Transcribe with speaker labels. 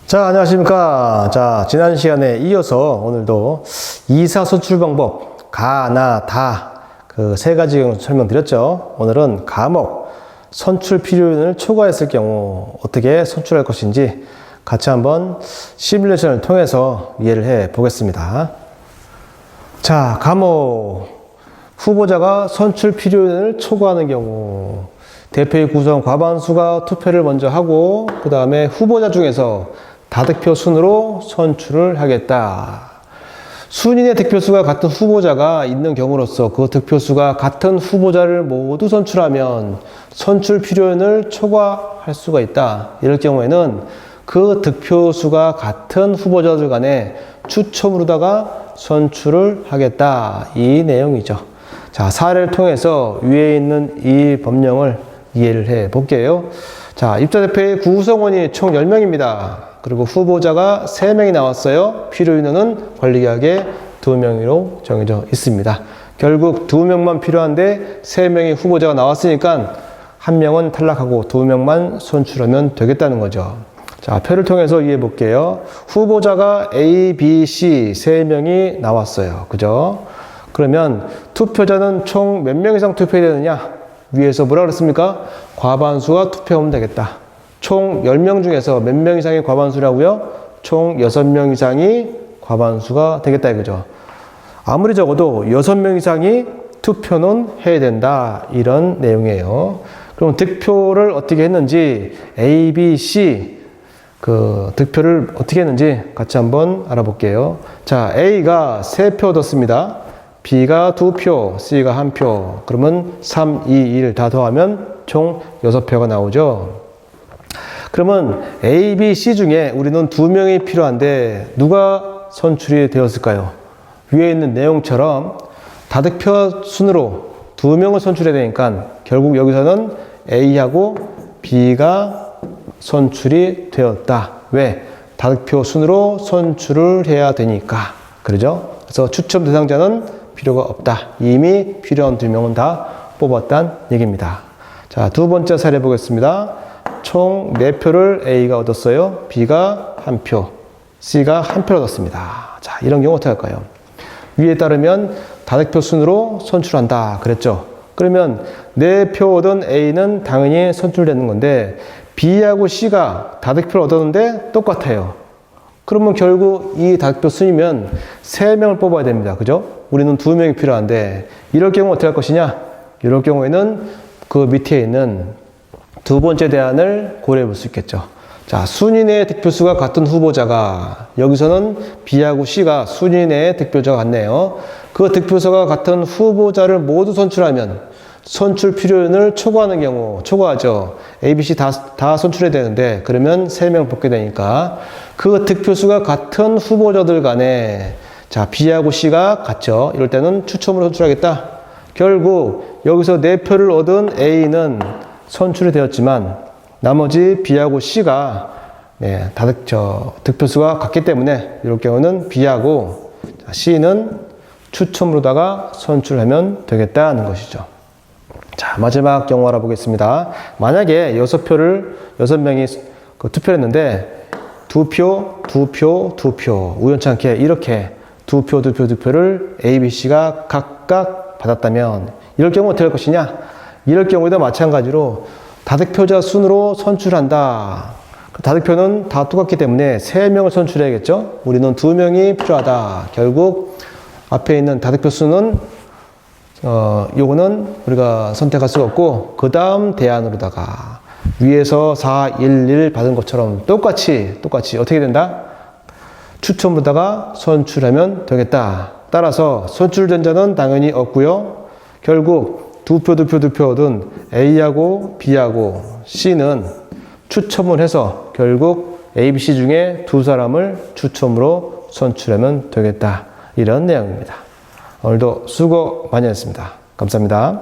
Speaker 1: 자, 안녕하십니까. 자, 지난 시간에 이어서 오늘도 이사 선출 방법, 가, 나, 다, 그 세 가지 설명드렸죠. 오늘은 가목, 선출 필요인을 초과했을 경우 어떻게 선출할 것인지 같이 한번 시뮬레이션을 통해서 이해를 해 보겠습니다. 자, 가목, 후보자가 선출 필요인을 초과하는 경우 대표의 구성 과반수가 투표를 먼저 하고 그 다음에 후보자 중에서 다득표 순으로 선출을 하겠다. 순인의 득표수가 같은 후보자가 있는 경우로서 그 득표수가 같은 후보자를 모두 선출하면 선출 필요인을 초과할 수가 있다. 이럴 경우에는 그 득표수가 같은 후보자들 간에 추첨으로다가 선출을 하겠다. 이 내용이죠. 자, 사례를 통해서 위에 있는 이 법령을 이해를 해 볼게요. 자, 입자대표의 구성원이 총 10명입니다. 그리고 후보자가 3명이 나왔어요. 필요인원은 권리계약에 2명으로 정해져 있습니다. 결국 2명만 필요한데 3명의 후보자가 나왔으니까 1명은 탈락하고 2명만 선출하면 되겠다는 거죠. 자, 표를 통해서 이해해 볼게요. 후보자가 A, B, C 3명이 나왔어요. 그죠? 그러면 투표자는 총 몇 명 이상 투표해야 되느냐? 위에서 뭐라 그랬습니까? 과반수가 투표하면 되겠다. 총 10명 중에서 몇 명 이상이 과반수라고요? 총 6명 이상이 과반수가 되겠다 이거죠. 아무리 적어도 6명 이상이 투표는 해야 된다. 이런 내용이에요. 그럼 득표를 어떻게 했는지 A, B, C 그 득표를 어떻게 했는지 같이 한번 알아볼게요. 자, A가 3표 얻었습니다. B가 2표, C가 1표. 그러면 3, 2, 1 다 더하면 총 6표가 나오죠. 그러면 A, B, C 중에 우리는 2명이 필요한데 누가 선출이 되었을까요? 위에 있는 내용처럼 다득표 순으로 2명을 선출해야 되니까 결국 여기서는 A하고 B가 선출이 되었다. 왜? 다득표 순으로 선출을 해야 되니까. 그러죠? 그래서 추첨 대상자는 필요가 없다. 이미 필요한 2명은 다 뽑았다는 얘기입니다. 자, 두 번째 사례 보겠습니다. 총 4표를 A가 얻었어요. B가 1표, C가 1표를 얻었습니다. 자, 이런 경우 어떻게 할까요? 위에 따르면 다득표 순으로 선출한다 그랬죠. 그러면 4표 얻은 A는 당연히 선출되는 건데 B하고 C가 다득표를 얻었는데 똑같아요. 그러면 결국 이 다득표 순이면 3명을 뽑아야 됩니다. 그죠? 우리는 2명이 필요한데 이럴 경우 어떻게 할 것이냐? 이럴 경우에는 그 밑에 있는 두 번째 대안을 고려해 볼 수 있겠죠. 자, 순인의 득표수가 같은 후보자가 여기서는 B하고 C가 순인의 득표자가 같네요. 그 득표수가 같은 후보자를 모두 선출하면 선출 필요인을 초과하는 경우 초과하죠. A, B, C 다 선출해야 되는데 그러면 3명 뽑게 되니까 그 득표수가 같은 후보자들 간에 자, B하고 C가 같죠. 이럴 때는 추첨으로 선출하겠다. 결국 여기서 4표를 얻은 A는 선출이 되었지만 나머지 B하고 C가 득표수가 같기 때문에 이럴 경우는 B하고 C는 추첨으로다가 선출하면 되겠다는 것이죠. 자, 마지막 경우 알아보겠습니다. 만약에 6명이 투표를 했는데 2표, 2표, 2표 우연찮게 이렇게 2표를 A, B, C가 각각 받았다면 이럴 경우 어떻게 할 것이냐? 이럴 경우에도 마찬가지로 다득표자 순으로 선출한다. 다득표는 다 똑같기 때문에 3명을 선출해야겠죠? 우리는 2명이 필요하다. 결국 앞에 있는 다득표 수는 요거는 우리가 선택할 수가 없고 그 다음 대안으로다가 위에서 4, 1, 1 받은 것처럼 똑같이 어떻게 된다? 추첨으로다가 선출하면 되겠다. 따라서 선출된 자는 당연히 없고요. 결국 2표 얻은 A하고 B하고 C는 추첨을 해서 결국 A, B, C 중에 2사람을 추첨으로 선출하면 되겠다. 이런 내용입니다. 오늘도 수고 많이 했습니다. 감사합니다.